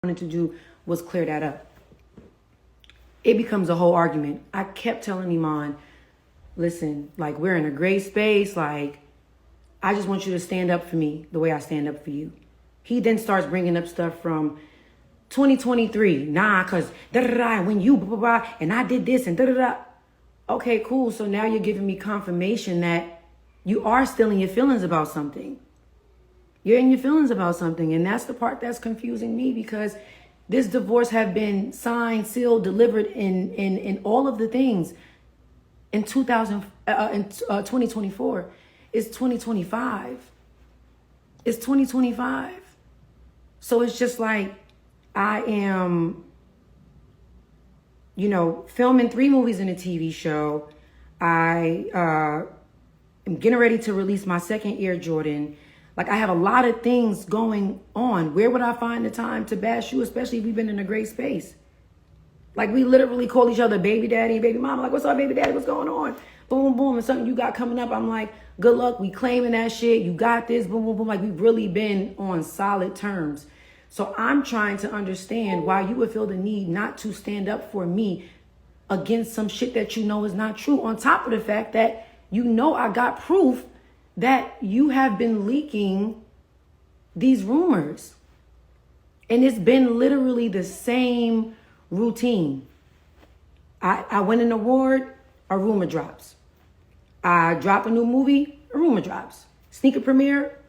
wanted to do was clear that up. It becomes a whole argument. I kept telling Iman, listen, like, we're in a great space. Like, I just want you to stand up for me the way I stand up for you. He then starts bringing up stuff from 2023. Nah, because da-da-da, when you blah-blah-blah, and I did this and da-da-da. Okay, cool. So now you're giving me confirmation that you are still in your feelings about something. You're in your feelings about something. And that's the part that's confusing me, because this divorce have been signed, sealed, delivered in all of the things in 2024. It's 2025. It's 2025. So it's just like, I am, filming 3 movies and a TV show. I am getting ready to release my second Air Jordan. Like, I have a lot of things going on. Where would I find the time to bash you, especially if we've been in a great space? Like, we literally call each other baby daddy and baby mama. Like, what's up, baby daddy? What's going on? Boom, boom. And something you got coming up, I'm like, good luck. We claiming that shit. You got this. Boom, boom, boom. Like, we've really been on solid terms. So I'm trying to understand why you would feel the need not to stand up for me against some shit that you know is not true. On top of the fact that I got proof that you have been leaking these rumors. And it's been literally the same routine. I win an award, a rumor drops. I drop a new movie, a rumor drops. Sneaker premiere,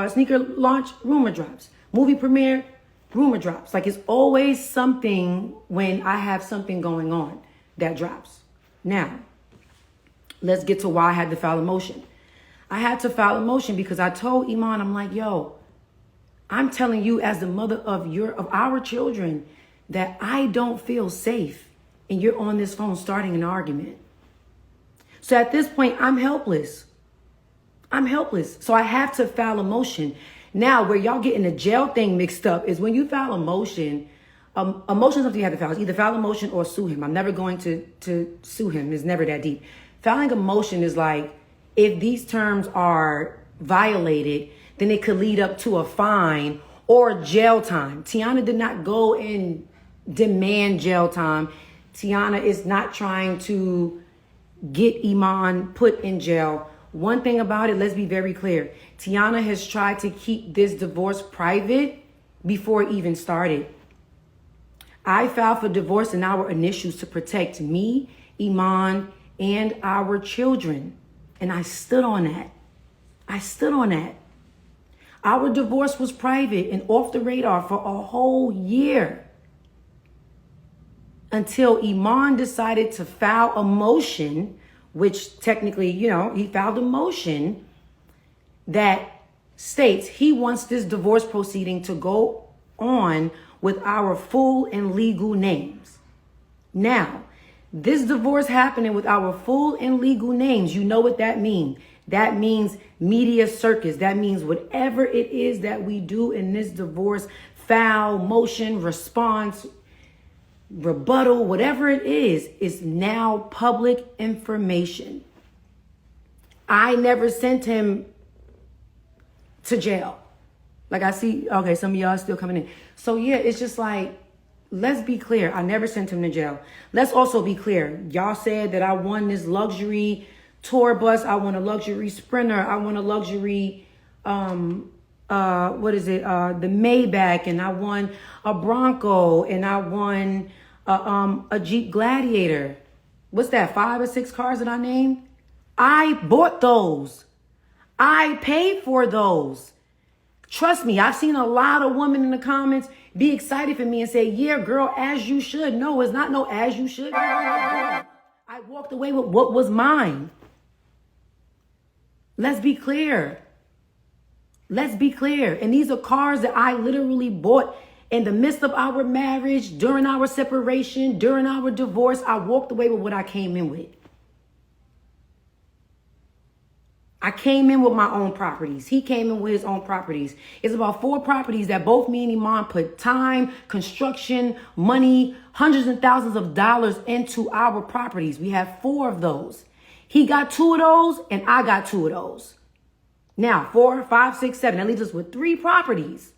sneaker launch, rumor drops. Movie premiere, rumor drops. Like, it's always something when I have something going on that drops. Now, let's get to why I had to file a motion. I had to file a motion because I told Iman, I'm like, yo, I'm telling you as the mother of our children that I don't feel safe, and you're on this phone starting an argument. So at this point, I'm helpless. So I have to file a motion. Now, where y'all getting the jail thing mixed up is when you file a motion. A motion is something you have to file. It's either file a motion or sue him. I'm never going to sue him. It's never that deep. Filing a motion is like, if these terms are violated, then it could lead up to a fine or jail time. Teyana did not go and demand jail time. Teyana is not trying to get Iman put in jail. One thing about it, let's be very clear. Teyana has tried to keep this divorce private before it even started. I filed for divorce in our initials to protect me, Iman, and our children. And I stood on that. Our divorce was private and off the radar for a whole year, until Iman decided to file a motion, which technically, he filed a motion that states he wants this divorce proceeding to go on with our full and legal names. Now, this divorce happening with our full and legal names, you know what that means. That means media circus. That means whatever it is that we do in this divorce, file, motion, response, rebuttal, whatever it is now public information. I never sent him to jail. Like, I see, okay, some of y'all are still coming in. So yeah, it's just like, let's be clear. I never sent him to jail. Let's also be clear. Y'all said that I won this luxury tour bus. I won a luxury Sprinter. I won a luxury, the Maybach, and I won a Bronco, and I won a Jeep Gladiator. What's that? 5 or 6 cars that I named? I bought those. I paid for those. Trust me, I've seen a lot of women in the comments be excited for me and say, yeah, girl, as you should. No, it's not no as you should. I walked away with what was mine. Let's be clear. And these are cars that I literally bought in the midst of our marriage, during our separation, during our divorce. I walked away with what I came in with. I came in with my own properties. He came in with his own properties. It's about 4 properties that both me and Iman put time, construction, money, hundreds and thousands of dollars into our properties. We have 4 of those. He got 2 of those and I got 2 of those. Now, 4, 5, 6, 7. That leaves us with 3 properties.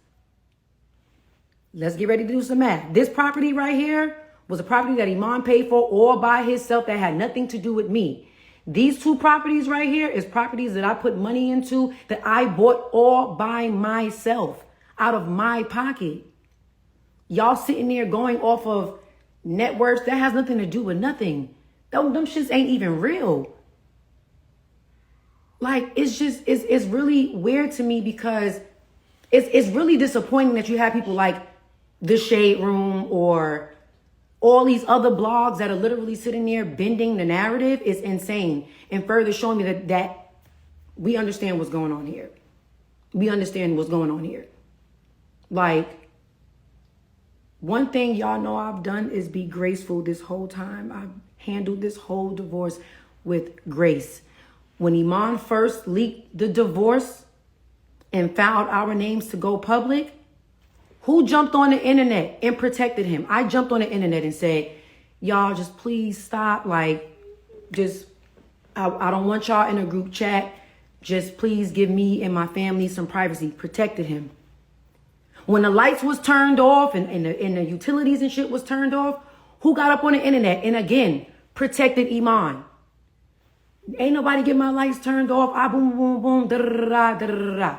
Let's get ready to do some math. This property right here was a property that Iman paid for all by himself that had nothing to do with me. These two properties right here is properties that I put money into that I bought all by myself out of my pocket. Y'all sitting there going off of net worths that has nothing to do with nothing. Them shits ain't even real. Like, it's really weird to me because it's really disappointing that you have people like The Shade Room or all these other blogs that are literally sitting there bending the narrative. Is insane. And further showing me that we understand what's going on here. We understand what's going on here. Like, one thing y'all know I've done is be graceful this whole time. I've handled this whole divorce with grace. When Iman first leaked the divorce and filed our names to go public, who jumped on the internet and protected him? I jumped on the internet and said, y'all just please stop. Like, I don't want y'all in a group chat. Just please give me and my family some privacy. Protected him. When the lights was turned off and the utilities and shit was turned off, who got up on the internet and again protected Iman? Ain't nobody get my lights turned off. I boom, boom, boom, da da da da da da.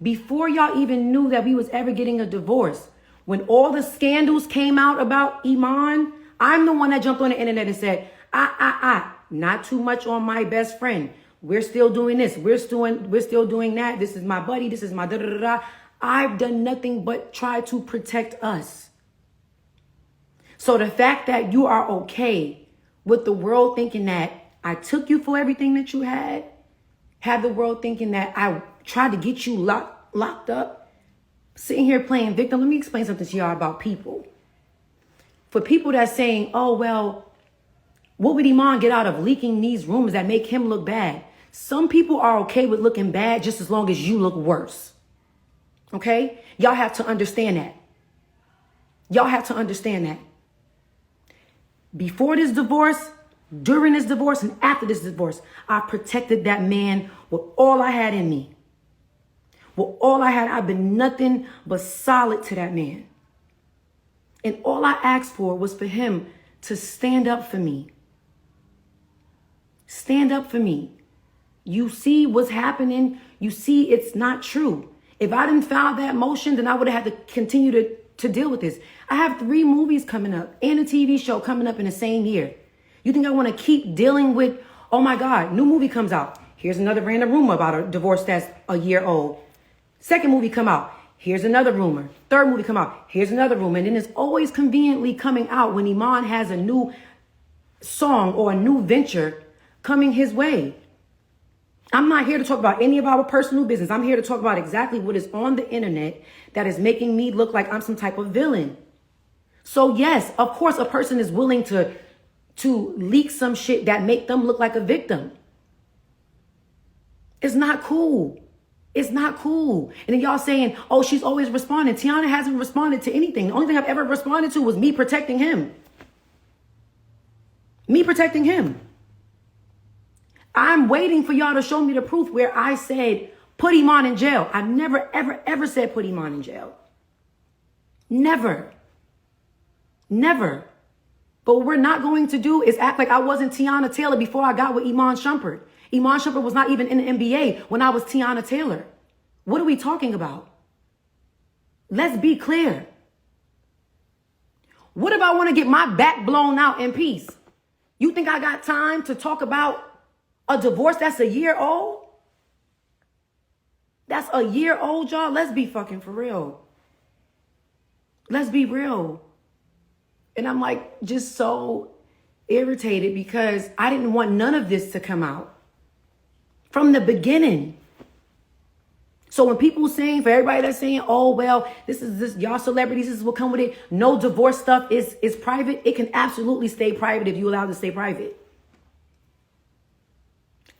Before y'all even knew that we was ever getting a divorce, when all the scandals came out about Iman, I'm the one that jumped on the internet and said, not too much on my best friend. We're still doing this. We're still doing that. This is my buddy. This is my da da da da. I've done nothing but try to protect us. So the fact that you are okay with the world thinking that I took you for everything that you had the world thinking that I tried to get you locked up, sitting here playing victim. Let me explain something to y'all about people. For people that's saying, oh, well, what would Iman get out of leaking these rumors that make him look bad? Some people are okay with looking bad just as long as you look worse. Okay? Y'all have to understand that. Y'all have to understand that. Before this divorce, during this divorce, and after this divorce, I protected that man with all I had in me. With all I had, I've been nothing but solid to that man. And all I asked for was for him to stand up for me. Stand up for me. You see what's happening. You see it's not true. If I didn't file that motion, then I would have had to continue to deal with this. I have 3 movies coming up and a TV show coming up in the same year. You think I want to keep dealing with, oh my God, new movie comes out. Here's another random rumor about a divorce that's a year old. Second movie come out. Here's another rumor. Third movie come out. Here's another rumor. And then it's always conveniently coming out when Iman has a new song or a new venture coming his way. I'm not here to talk about any of our personal business. I'm here to talk about exactly what is on the internet that is making me look like I'm some type of villain. So yes, of course, a person is willing to leak some shit that make them look like a victim. It's not cool. It's not cool. And then y'all saying, oh, she's always responding. Teyana hasn't responded to anything. The only thing I've ever responded to was me protecting him. Me protecting him. I'm waiting for y'all to show me the proof where I said, put Iman in jail. I've never, ever, ever said put Iman in jail. Never. Never. But what we're not going to do is act like I wasn't Teyana Taylor before I got with Iman Shumpert. Iman Shumpert was not even in the NBA when I was Teyana Taylor. What are we talking about? Let's be clear. What if I want to get my back blown out in peace? You think I got time to talk about a divorce that's a year old? That's a year old, y'all. Let's be fucking for real. Let's be real. And I'm like just so irritated because I didn't want none of this to come out from the beginning. So when people saying, for everybody that's saying, oh, well, this y'all celebrities, this is what come with it. No divorce stuff is private. It can absolutely stay private if you allow it to stay private.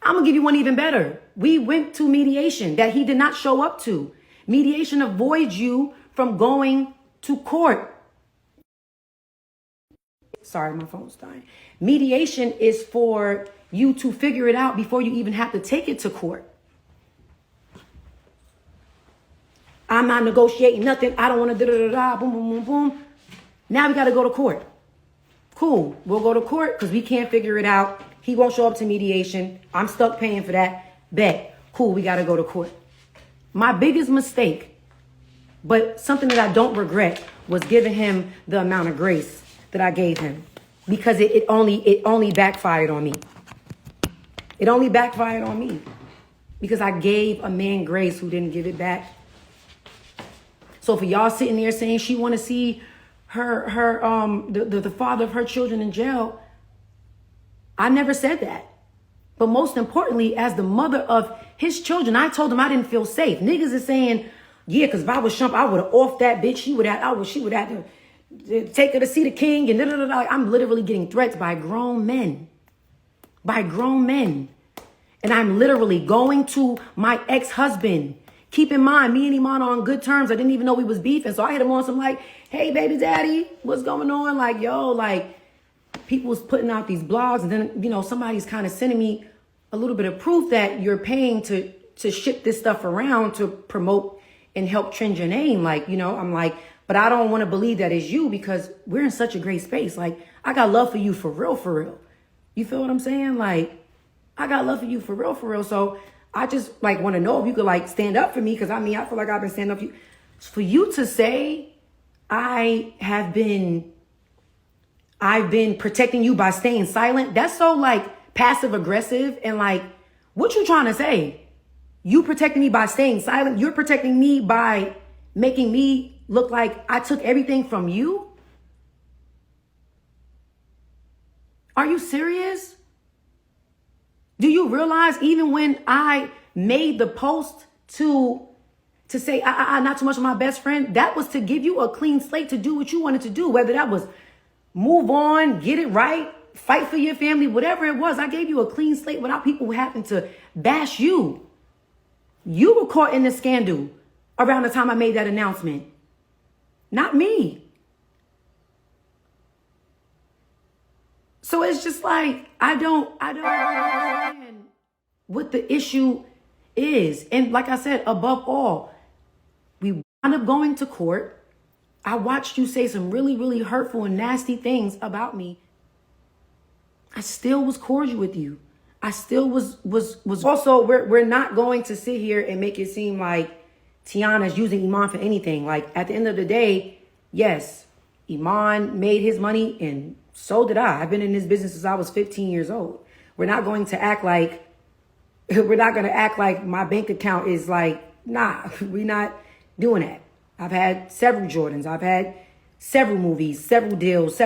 I'm going to give you one even better. We went to mediation that he did not show up to. Mediation avoids you from going to court. Sorry, my phone's dying. Mediation is for you to figure it out before you even have to take it to court. I'm not negotiating nothing. I don't want to da-da-da-da, boom, boom, boom, boom. Now we got to go to court. Cool. We'll go to court because we can't figure it out. He won't show up to mediation. I'm stuck paying for that. Bet. Cool. We got to go to court. My biggest mistake, but something that I don't regret, was giving him the amount of grace that I gave him, because it only backfired on me. It only backfired on me because I gave a man grace who didn't give it back. So for y'all sitting there saying she want to see the father of her children in jail, I never said that. But most importantly, as the mother of his children, I told him I didn't feel safe. Niggas is saying, yeah, because if I was Shump, I would have offed that bitch. She would have to take her to see the king and da-da-da-da. I'm literally getting threats by grown men. By grown men. And I'm literally going to my ex-husband. Keep in mind, me and Iman are on good terms. I didn't even know we was beefing. So I hit him on some like, hey, baby daddy, what's going on? Like, yo, like, people was putting out these blogs. And then, you know, somebody's kind of sending me a little bit of proof that you're paying to ship this stuff around to promote and help trend your name. Like, you know, I'm like, but I don't want to believe that it's you because we're in such a great space. Like, I got love for you for real, for real. You feel what I'm saying? Like, I got love for you for real, for real. So I just like want to know if you could like stand up for me. Cause I mean, I feel like I've been standing up for you. For you to say I've been protecting you by staying silent. That's so like passive aggressive. And like, what you trying to say? You protecting me by staying silent. You're protecting me by making me look like I took everything from you. Are you serious? Do you realize even when I made the post to say, not too much of my best friend, that was to give you a clean slate to do what you wanted to do, whether that was move on, get it right, fight for your family, whatever it was. I gave you a clean slate without people having to bash you. You were caught in the scandal around the time I made that announcement, not me. So it's just like, I don't understand what the issue is. And like I said, above all, we wound up going to court. I watched you say some really, really hurtful and nasty things about me. I still was cordial with you. I still was also, we're not going to sit here and make it seem like Teyana's using Iman for anything. Like at the end of the day, yes, Iman made his money and so did I. I've been in this business since I was 15 years old. We're not going to act like my bank account is like, nah, we're not doing that. I've had several Jordans. I've had several movies, several deals,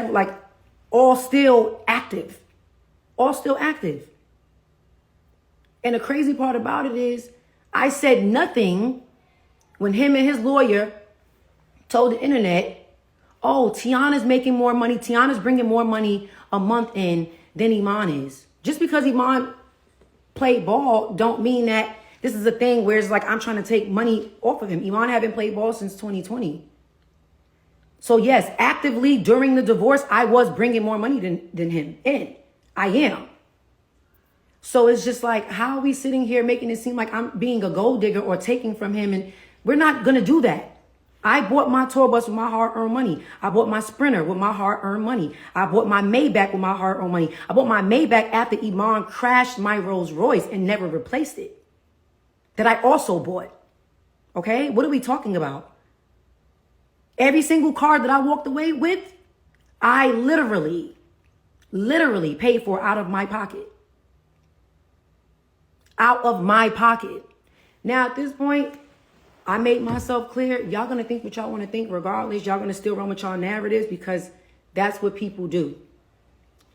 all still active. All still active. And the crazy part about it is I said nothing when him and his lawyer told the internet, oh, Teyana's making more money. Teyana's bringing more money a month in than Iman is. Just because Iman played ball don't mean that this is a thing where it's like I'm trying to take money off of him. Iman haven't played ball since 2020. So yes, actively during the divorce, I was bringing more money than him in. I am. So it's just like, how are we sitting here making it seem like I'm being a gold digger or taking from him? And we're not going to do that. I bought my tour bus with my hard-earned money. I bought my Sprinter with my hard-earned money. I bought my Maybach with my hard-earned money. I bought my Maybach after Iman crashed my Rolls Royce and never replaced it. That I also bought. Okay? What are we talking about? Every single car that I walked away with, I literally paid for out of my pocket. Out of my pocket. Now, at this point, I made myself clear. Y'all going to think what y'all want to think regardless. Y'all going to still run with y'all narratives because that's what people do.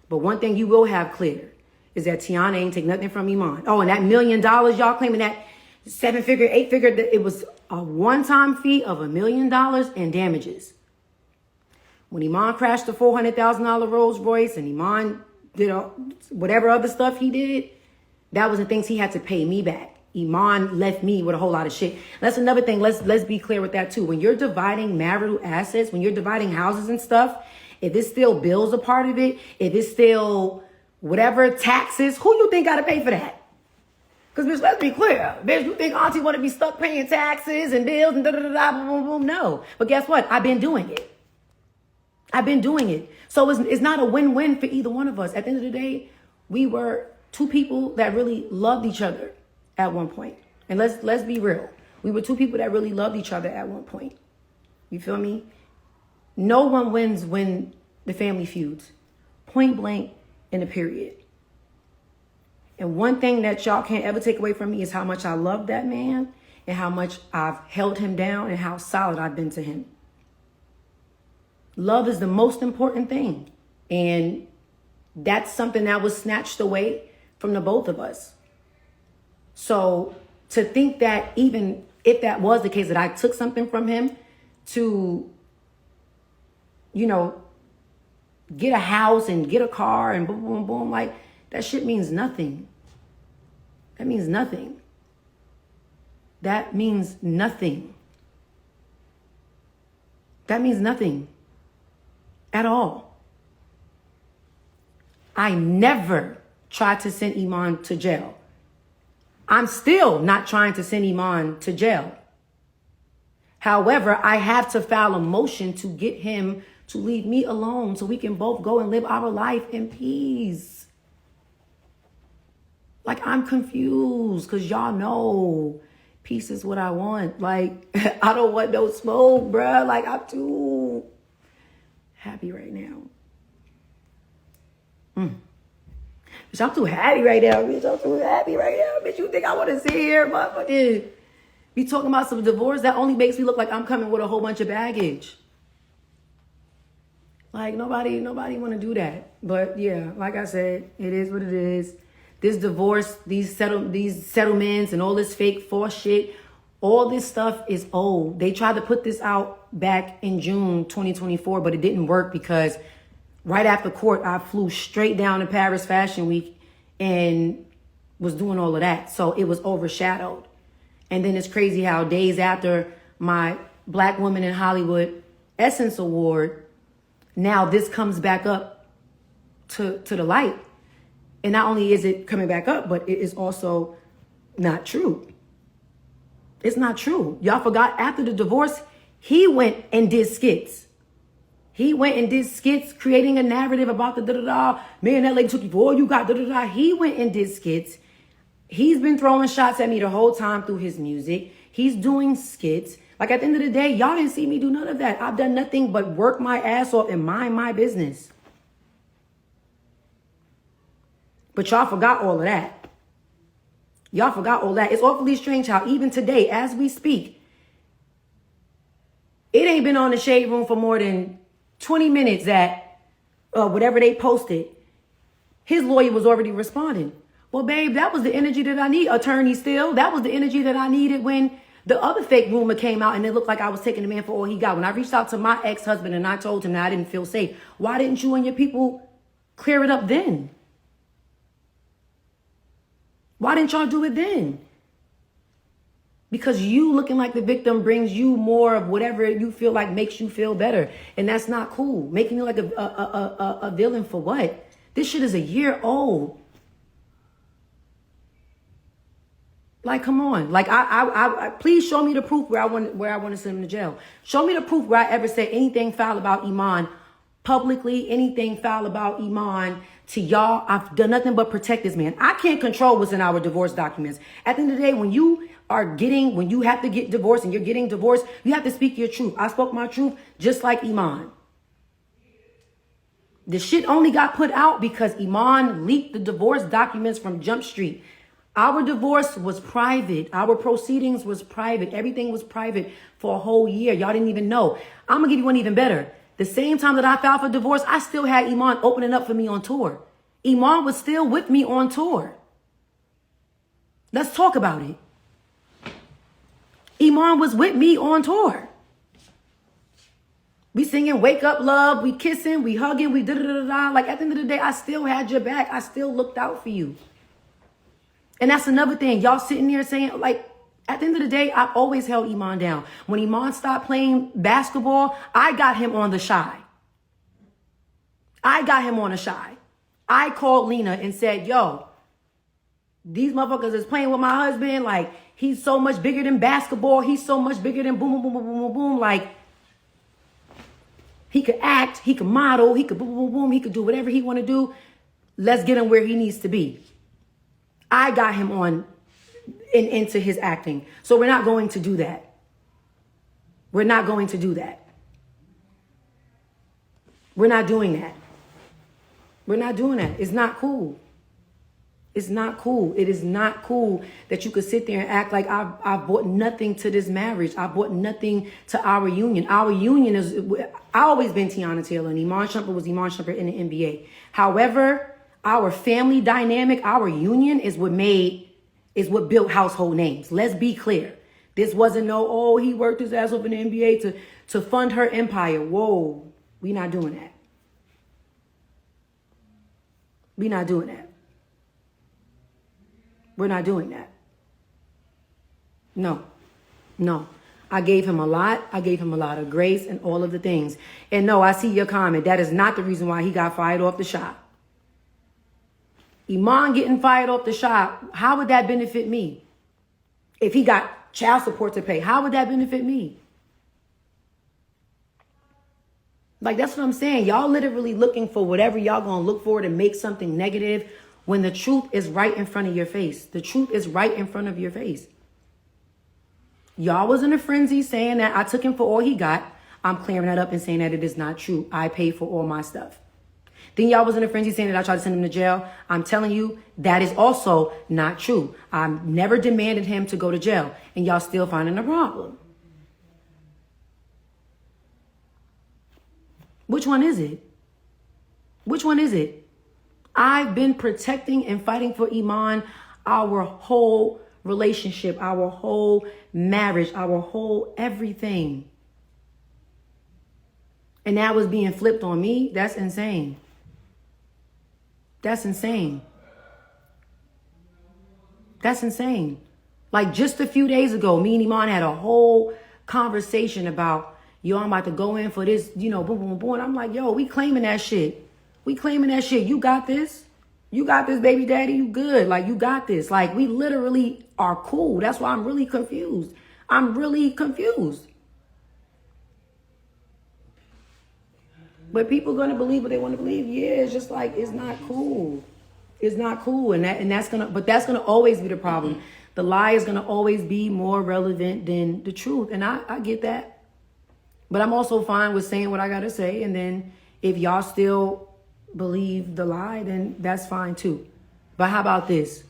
But one thing you will have clear is that Teyana ain't take nothing from Iman. Oh, and that $1 million y'all claiming that 7-figure, 8-figure, it was a one-time fee of $1 million in damages. When Iman crashed the $400,000 Rolls Royce and Iman did whatever other stuff he did, that was the things he had to pay me back. Iman left me with a whole lot of shit. That's another thing. Let's be clear with that too. When you're dividing marital assets, when you're dividing houses and stuff, if it's still bills a part of it, if it's still whatever taxes, who you think got to pay for that? Because, bitch, let's be clear. Bitch, you think auntie want to be stuck paying taxes and bills and da-da-da-da, boom, boom, boom? No. But guess what? I've been doing it. I've been doing it. So it's not a win-win for either one of us. At the end of the day, we were two people that really loved each other at one point. And let's be real. We were two people that really loved each other at one point. You feel me? No one wins when the family feuds. Point blank in a period. And one thing that y'all can't ever take away from me is how much I love that man and how much I've held him down and how solid I've been to him. Love is the most important thing. And that's something that was snatched away from the both of us. So to think that even if that was the case, that I took something from him to, you know, get a house and get a car and boom, boom, boom, like that shit means nothing. That means nothing. That means nothing. That means nothing at all. I never tried to send Iman to jail. I'm still not trying to send Iman to jail. However, I have to file a motion to get him to leave me alone so we can both go and live our life in peace. Like, I'm confused because y'all know peace is what I want. Like, I don't want no smoke, bruh. Like, I'm too happy right now. Bitch, I'm too happy right now, bitch. I'm too happy right now, bitch. You think I want to sit here, motherfucker? Be talking about some divorce? That only makes me look like I'm coming with a whole bunch of baggage. Like, nobody want to do that. But yeah, like I said, it is what it is. This divorce, these settlements and all this fake false shit, all this stuff is old. They tried to put this out back in June 2024, but it didn't work because right after court, I flew straight down to Paris Fashion Week and was doing all of that. So it was overshadowed. And then it's crazy how days after my Black Woman in Hollywood Essence Award, now this comes back up to the light. And not only is it coming back up, but it is also not true. It's not true. Y'all forgot after the divorce, he went and did skits. He went and did skits, creating a narrative about the da-da-da. Man, that lady took you for all you got, da-da-da. He went and did skits. He's been throwing shots at me the whole time through his music. He's doing skits. Like, at the end of the day, y'all didn't see me do none of that. I've done nothing but work my ass off and mind my business. But y'all forgot all of that. Y'all forgot all that. It's awfully strange how even today, as we speak, it ain't been on the Shade Room for more than 20 minutes at whatever they posted. His lawyer was already responding. Well, babe, that was the energy that I need, attorney Still. That was the energy that I needed when the other fake rumor came out and it looked like I was taking the man for all he got. When I reached out to my ex-husband and I told him that I didn't feel safe, why didn't you and your people clear it up then? Why didn't y'all do it then? Because you looking like the victim brings you more of whatever you feel like makes you feel better. And that's not cool. Making you like a villain for what? This shit is a year old. Like, come on. Like, I please show me the proof where I want to send him to jail. Show me the proof where I ever said anything foul about Iman publicly, anything foul about Iman to y'all. I've done nothing but protect this man. I can't control what's in our divorce documents. At the end of the day, when you have to get divorced and you're getting divorced, you have to speak your truth. I spoke my truth just like Iman. The shit only got put out because Iman leaked the divorce documents from Jump Street. Our divorce was private. Our proceedings was private. Everything was private for a whole year. Y'all didn't even know. I'm going to give you one even better. The same time that I filed for divorce, I still had Iman opening up for me on tour. Iman was still with me on tour. Let's talk about it. Iman was with me on tour. We singing Wake Up Love, we kissing, we hugging, we da-da-da-da. Like, at the end of the day, I still had your back. I still looked out for you. And that's another thing. Y'all sitting there saying, like, at the end of the day, I've always held Iman down. When Iman stopped playing basketball, I got him on the shy. I called Lena and said, yo, These motherfuckers is playing with my husband. Like, he's so much bigger than basketball. He's so much bigger than boom, boom, boom, boom, boom, boom, boom. Like, he could act, he could model, he could boom, boom, boom, he could do whatever he want to do. Let's get him where he needs to be. I got him on into his acting. So we're not going to do that. We're not going to do that. We're not doing that. We're not doing that. It's not cool. It's not cool. It is not cool that you could sit there and act like I brought nothing to this marriage. I brought nothing to our union. Our union is, I always been Teyana Taylor, and Iman Shumpert was Iman Shumpert in the NBA. However, our family dynamic, our union is what built household names. Let's be clear. This wasn't he worked his ass off in the NBA to fund her empire. Whoa, we not doing that. We not doing that. We're not doing that. No. I gave him a lot. I gave him a lot of grace and all of the things. And no, I see your comment. That is not the reason why he got fired off the shop. Iman getting fired off the shop, how would that benefit me? If he got child support to pay, how would that benefit me? Like, that's what I'm saying. Y'all literally looking for whatever y'all gonna look for to make something negative when the truth is right in front of your face. The truth is right in front of your face. Y'all was in a frenzy saying that I took him for all he got. I'm clearing that up and saying that it is not true. I paid for all my stuff. Then y'all was in a frenzy saying that I tried to send him to jail. I'm telling you, that is also not true. I never demanded him to go to jail. And y'all still finding a problem. Which one is it? Which one is it? I've been protecting and fighting for Iman our whole relationship, our whole marriage, our whole everything. And that was being flipped on me. That's insane. That's insane. That's insane. Like, just a few days ago, me and Iman had a whole conversation about, yo, I'm about to go in for this, boom, boom, boom. And I'm like, yo, we claiming that shit. We claiming that shit. You got this. You got this, baby daddy. You good. Like, you got this. Like, we literally are cool. That's why I'm really confused. I'm really confused. But people gonna believe what they want to believe. Yeah, it's just like, it's not cool. It's not cool. And that's gonna always be the problem. The lie is gonna always be more relevant than the truth. And I get that. But I'm also fine with saying what I gotta say. And then if y'all still believe the lie, then that's fine too. But how about this?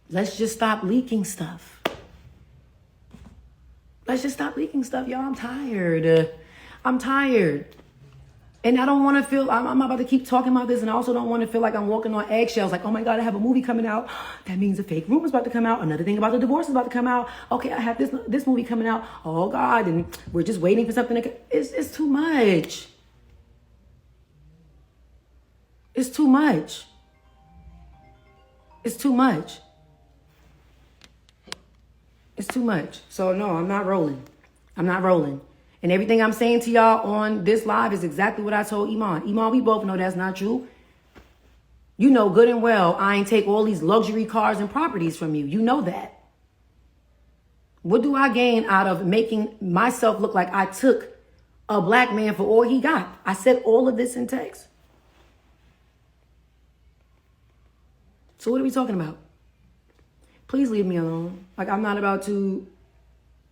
Let's just stop leaking stuff. Let's just stop leaking stuff, y'all. I'm tired. I'm tired. And I don't want to feel, I'm about to keep talking about this, and I also don't want to feel like I'm walking on eggshells. Like, oh my God, I have a movie coming out. That means a fake rumor is about to come out. Another thing about the divorce is about to come out. Okay, I have this movie coming out. Oh God, and we're just waiting for something to, it's too much. It's too much. It's too much. It's too much. So no, I'm not rolling. I'm not rolling. And everything I'm saying to y'all on this live is exactly what I told Iman. Iman, we both know that's not true. You know good and well I ain't take all these luxury cars and properties from you. You know that. What do I gain out of making myself look like I took a black man for all he got? I said all of this in text. So what are we talking about? Please leave me alone. Like, I'm not about to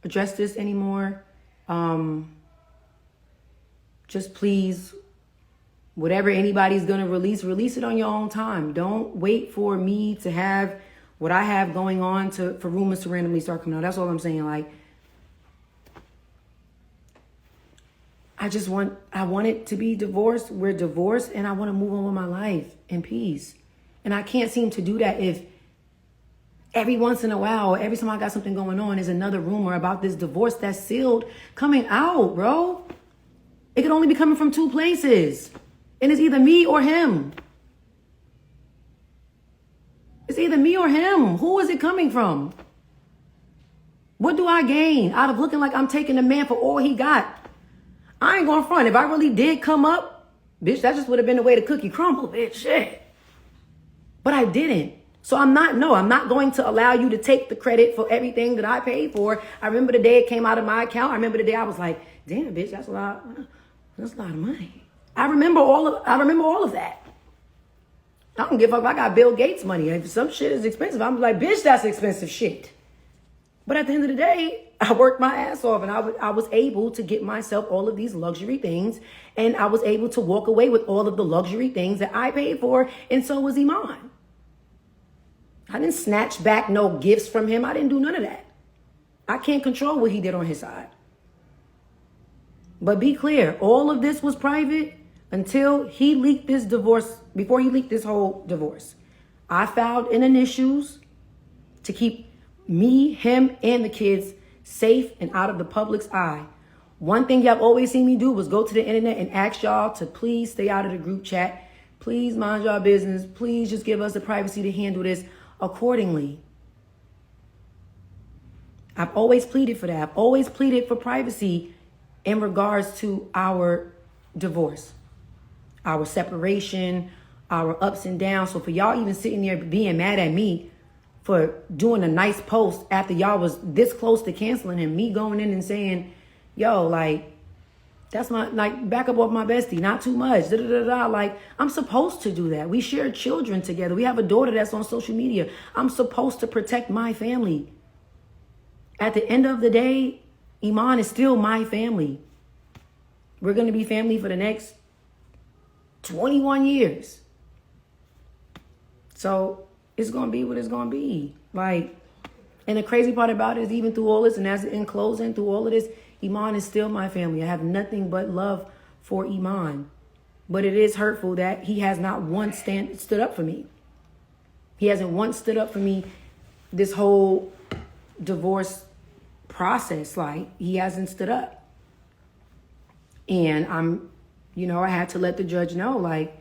address this anymore. Just please, whatever anybody's gonna release it on your own time. Don't wait for me to have what I have going on for rumors to randomly start coming out. That's all I'm saying. Like, I want it to be divorced. We're divorced, and I want to move on with my life in peace. And I can't seem to do that if every once in a while, every time I got something going on, is another rumor about this divorce that's sealed coming out, bro. It could only be coming from two places. And it's either me or him. It's either me or him. Who is it coming from? What do I gain out of looking like I'm taking the man for all he got? I ain't going front. If I really did come up, bitch, that just would have been the way the cookie crumbled, bitch. Shit. But I didn't. So I'm not going to allow you to take the credit for everything that I paid for. I remember the day it came out of my account. I remember the day I was like, damn, bitch, that's a lot of money. I remember all of that. I don't give a fuck if I got Bill Gates money. If some shit is expensive, I'm like, bitch, that's expensive shit. But at the end of the day, I worked my ass off, and I was able to get myself all of these luxury things, and I was able to walk away with all of the luxury things that I paid for, and so was Iman. I didn't snatch back no gifts from him. I didn't do none of that. I can't control what he did on his side. But be clear, all of this was private until he leaked this divorce, before he leaked this whole divorce. I filed in issues to keep me, him, and the kids safe and out of the public's eye. One thing y'all always seen me do was go to the internet and ask y'all to please stay out of the group chat. Please mind y'all business. Please just give us the privacy to handle this accordingly. I've always pleaded for that. I've always pleaded for privacy in regards to our divorce, our separation, our ups and downs. So for y'all even sitting there being mad at me for doing a nice post after y'all was this close to canceling him, me going in and saying, yo, like, that's my, like, back up off my bestie, not too much, da-da-da-da. Like, I'm supposed to do that. We share children together. We have a daughter that's on social media. I'm supposed to protect my family. At the end of the day, Iman is still my family. We're going to be family for the next 21 years. So it's going to be what it's going to be. Like, and the crazy part about it is even through all this, and as in closing, through all of this, Iman is still my family. I have nothing but love for Iman. But it is hurtful that he has not once stood up for me. He hasn't once stood up for me this whole divorce process. Like, he hasn't stood up. And I had to let the judge know, like,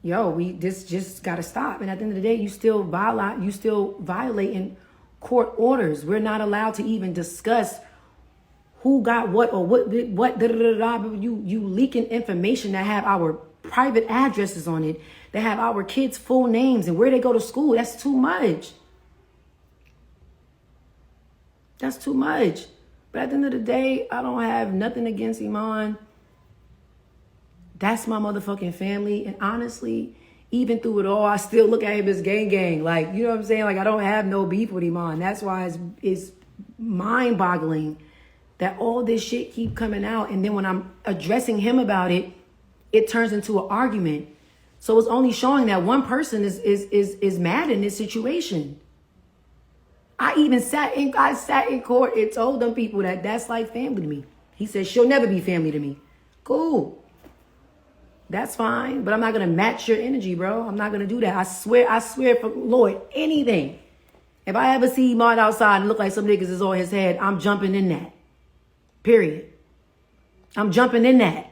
yo, this just got to stop. And at the end of the day, you still violating court orders. We're not allowed to even discuss who got what or what da da da da. But you leaking information that have our private addresses on it, that have our kids' full names and where they go to school. That's too much. That's too much. But at the end of the day, I don't have nothing against Iman. That's my motherfucking family. And honestly, even through it all, I still look at him as gang. Like, you know what I'm saying? Like, I don't have no beef with Iman. That's why it's mind-boggling that all this shit keep coming out. And then when I'm addressing him about it, it turns into an argument. So it's only showing that one person is mad in this situation. I sat in court and told them people that that's like family to me. He said, she'll never be family to me. Cool. That's fine, but I'm not going to match your energy, bro. I'm not going to do that. I swear for Lord, anything. If I ever see Iman outside and look like some niggas is on his head, I'm jumping in that. Period. I'm jumping in that.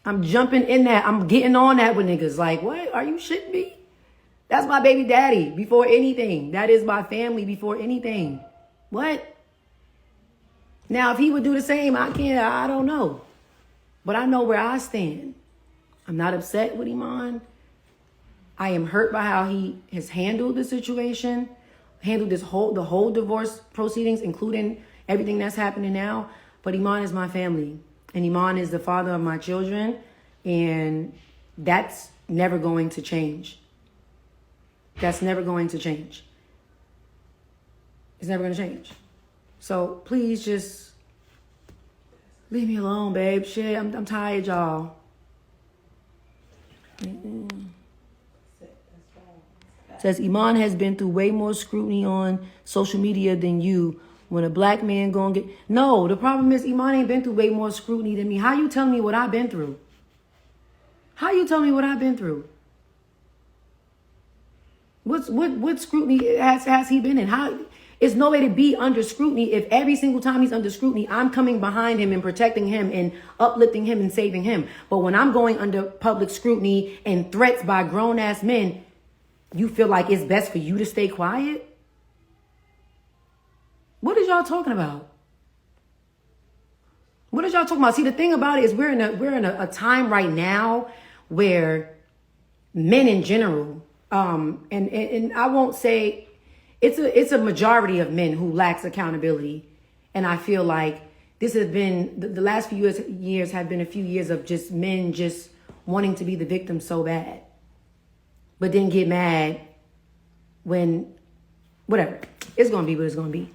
I'm getting on that with niggas. Like, what? Are you shitting me? That's my baby daddy before anything. That is my family before anything. What? Now, if he would do the same, I don't know. But I know where I stand. I'm not upset with Iman. I am hurt by how he has handled the situation, handled the whole divorce proceedings, including everything that's happening now. But Iman is my family. And Iman is the father of my children. And that's never going to change. That's never going to change. It's never going to change. So please just leave me alone, babe. Shit, I'm tired, y'all. Says Iman has been through way more scrutiny on social media than you. When a black man gonna get... No, the problem is Iman ain't been through way more scrutiny than me. How you telling me what I've been through? How you telling me what I've been through? What scrutiny has he been in? How... It's no way to be under scrutiny if every single time he's under scrutiny, I'm coming behind him and protecting him and uplifting him and saving him. But when I'm going under public scrutiny and threats by grown-ass men, you feel like it's best for you to stay quiet? What is y'all talking about? What is y'all talking about? See, the thing about it is we're in a time right now where men in general And I won't say it's a majority of men who lacks accountability. And I feel like this has been the last few years have been a few years of just men just wanting to be the victim so bad, but then get mad when whatever. It's going to be what it's going to be.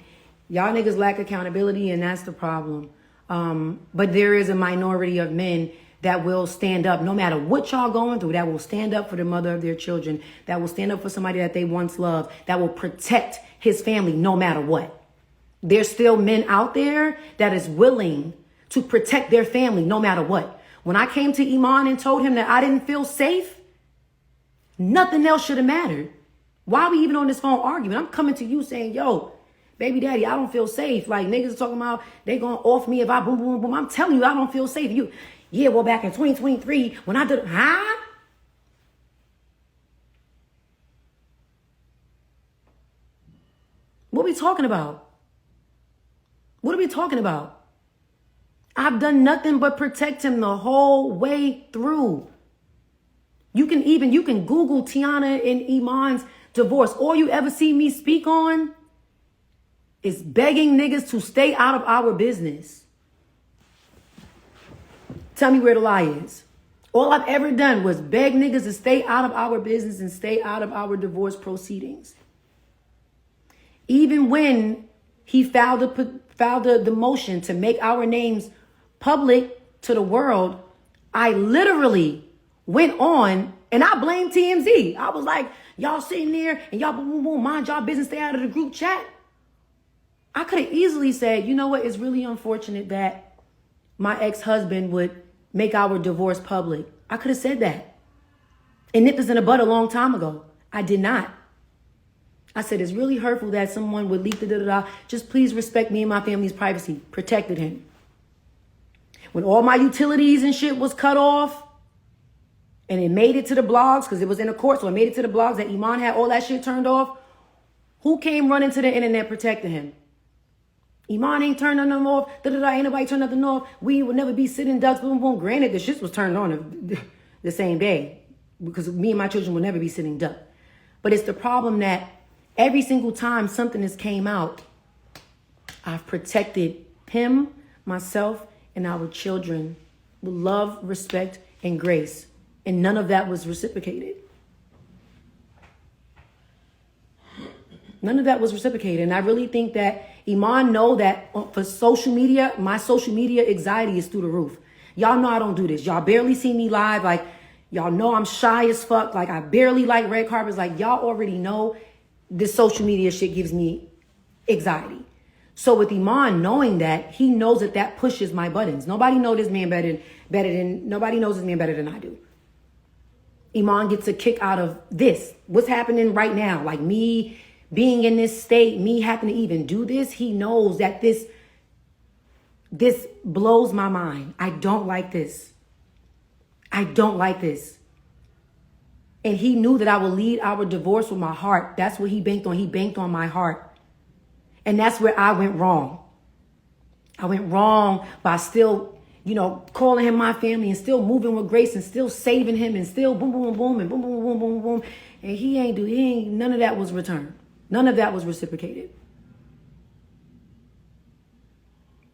Y'all niggas lack accountability, and that's the problem. But there is a minority of men that will stand up no matter what y'all going through, that will stand up for the mother of their children, that will stand up for somebody that they once loved, that will protect his family no matter what. There's still men out there that is willing to protect their family no matter what. When I came to Iman and told him that I didn't feel safe, nothing else should have mattered. Why are we even on this phone arguing? I'm coming to you saying, yo, baby daddy, I don't feel safe. Like niggas are talking about they gonna off me if I boom, boom, boom. I'm telling you, I don't feel safe. Yeah, well, back in 2023, when I did, What are we talking about? What are we talking about? I've done nothing but protect him the whole way through. You can Google Teyana and Iman's divorce. All you ever see me speak on is begging niggas to stay out of our business. Tell me where the lie is. All I've ever done was beg niggas to stay out of our business and stay out of our divorce proceedings. Even when he filed the motion to make our names public to the world, I literally went on and I blamed TMZ. I was like, y'all sitting there and y'all boom, boom, boom, mind y'all business, stay out of the group chat. I could have easily said, you know what? It's really unfortunate that my ex-husband would make our divorce public. I could have said that and nipped this in the bud a long time ago. I did not. I said, it's really hurtful that someone would leak the da-da-da. Just please respect me and my family's privacy. Protected him. When all my utilities and shit was cut off and it made it to the blogs, because it was in the court, so it made it to the blogs that Iman had all that shit turned off. Who came running to the internet protecting him? Iman ain't turned nothing off. Da-da-da, ain't nobody turned nothing off. We would never be sitting ducks. Boom, boom. Granted, the shit was turned on the same day because me and my children will never be sitting duck. But it's the problem that every single time something has came out, I've protected him, myself, and our children with love, respect, and grace. And none of that was reciprocated. None of that was reciprocated. And I really think that Iman know that for social media, my social media anxiety is through the roof. Y'all know I don't do this. Y'all barely see me live. Like, y'all know I'm shy as fuck. Like, I barely like red carpets. Like, y'all already know this social media shit gives me anxiety. So with Iman knowing that, he knows that pushes my buttons. Nobody knows this man better than I do. Iman gets a kick out of this. What's happening right now? Like me being in this state, me having to even do this, he knows that this blows my mind. I don't like this. I don't like this. And he knew that I would lead our divorce with my heart. That's what he banked on. He banked on my heart. And that's where I went wrong. I went wrong by still, calling him my family and still moving with grace and still saving him and still boom, boom, boom, boom, and boom, boom, boom, boom, boom. And none of that was returned. None of that was reciprocated.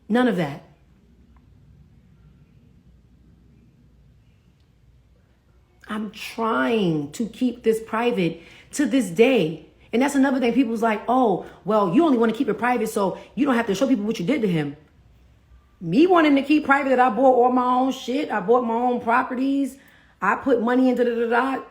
None of that. I'm trying to keep this private to this day. And that's another thing. People's like, oh, well, you only want to keep it private so you don't have to show people what you did to him. Me wanting to keep private that I bought all my own shit. I bought my own properties. I put money into the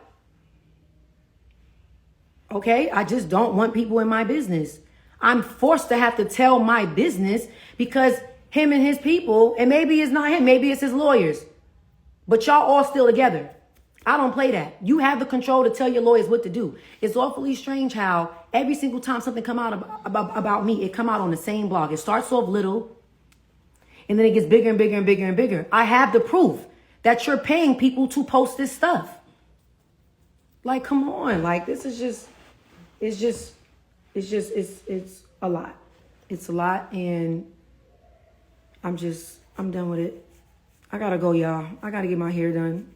Okay, I just don't want people in my business. I'm forced to have to tell my business because him and his people, and maybe it's not him, maybe it's his lawyers, but y'all all still together. I don't play that. You have the control to tell your lawyers what to do. It's awfully strange how every single time something come out about me, it come out on the same blog. It starts off little, and then it gets bigger and bigger and bigger and bigger. I have the proof that you're paying people to post this stuff. Like, come on. Like, this is just, it's a lot. It's a lot, and I'm done with it. I gotta go, y'all. I gotta get my hair done.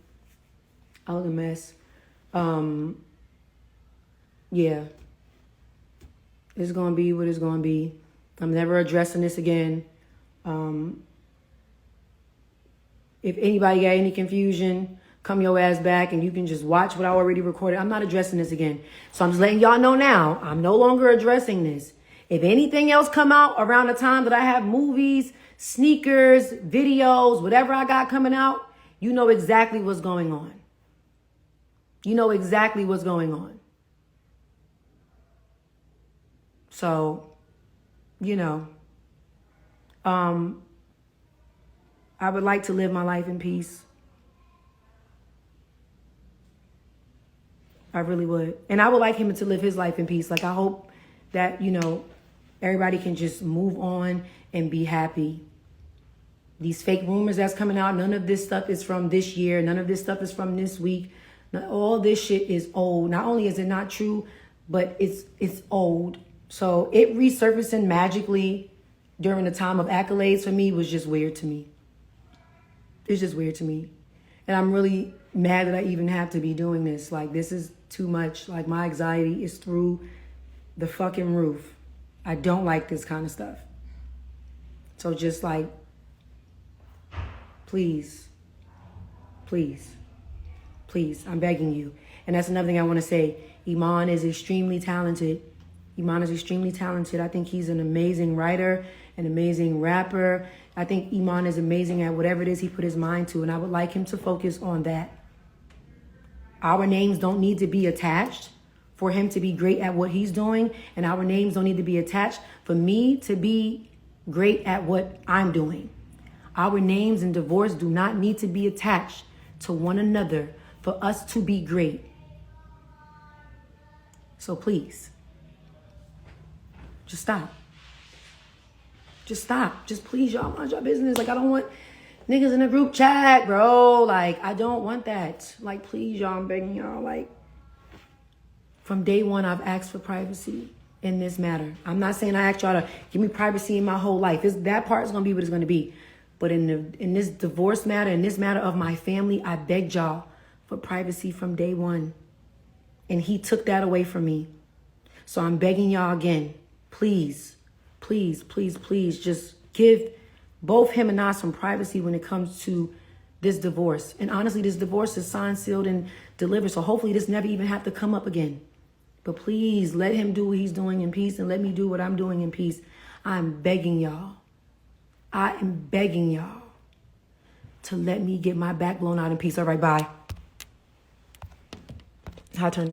I was a mess. yeah, it's going to be what it's going to be. I'm never addressing this again. If anybody got any confusion, come your ass back and you can just watch what I already recorded. I'm not addressing this again. So I'm just letting y'all know now, I'm no longer addressing this. If anything else come out around the time that I have movies, sneakers, videos, whatever I got coming out, you know exactly what's going on. You know exactly what's going on. So, you know, I would like to live my life in peace. I really would. And I would like him to live his life in peace. Like, I hope that, you know, everybody can just move on and be happy. These fake rumors that's coming out, none of this stuff is from this year. None of this stuff is from this week. All this shit is old. Not only is it not true, but it's old. So it resurfacing magically during the time of accolades for me was just weird to me. It's just weird to me. And I'm really mad that I even have to be doing this. Like, this is too much. Like, my anxiety is through the fucking roof. I don't like this kind of stuff. So just like, please, please, please, I'm begging you. And that's another thing I want to say. Iman is extremely talented. Iman is extremely talented. I think he's an amazing writer, an amazing rapper. I think Iman is amazing at whatever it is he put his mind to, and I would like him to focus on that. Our names don't need to be attached for him to be great at what he's doing, and our names don't need to be attached for me to be great at what I'm doing. Our names in divorce do not need to be attached to one another for us to be great. So please, just stop. Just stop. Just please, y'all mind your business. Like, I don't want niggas in a group chat, bro. Like, I don't want that. Like, please, y'all, I'm begging y'all. Like, from day one, I've asked for privacy in this matter. I'm not saying I asked y'all to give me privacy in my whole life. That part is going to be what it's going to be. But in this divorce matter, in this matter of my family, I begged y'all for privacy from day one. And he took that away from me. So I'm begging y'all again, please, please, please, please, just give both him and I some privacy when it comes to this divorce. And honestly, this divorce is signed, sealed, and delivered. So hopefully this never even have to come up again. But please let him do what he's doing in peace and let me do what I'm doing in peace. I'm begging y'all. I am begging y'all to let me get my back blown out in peace. All right, bye. It's her turn.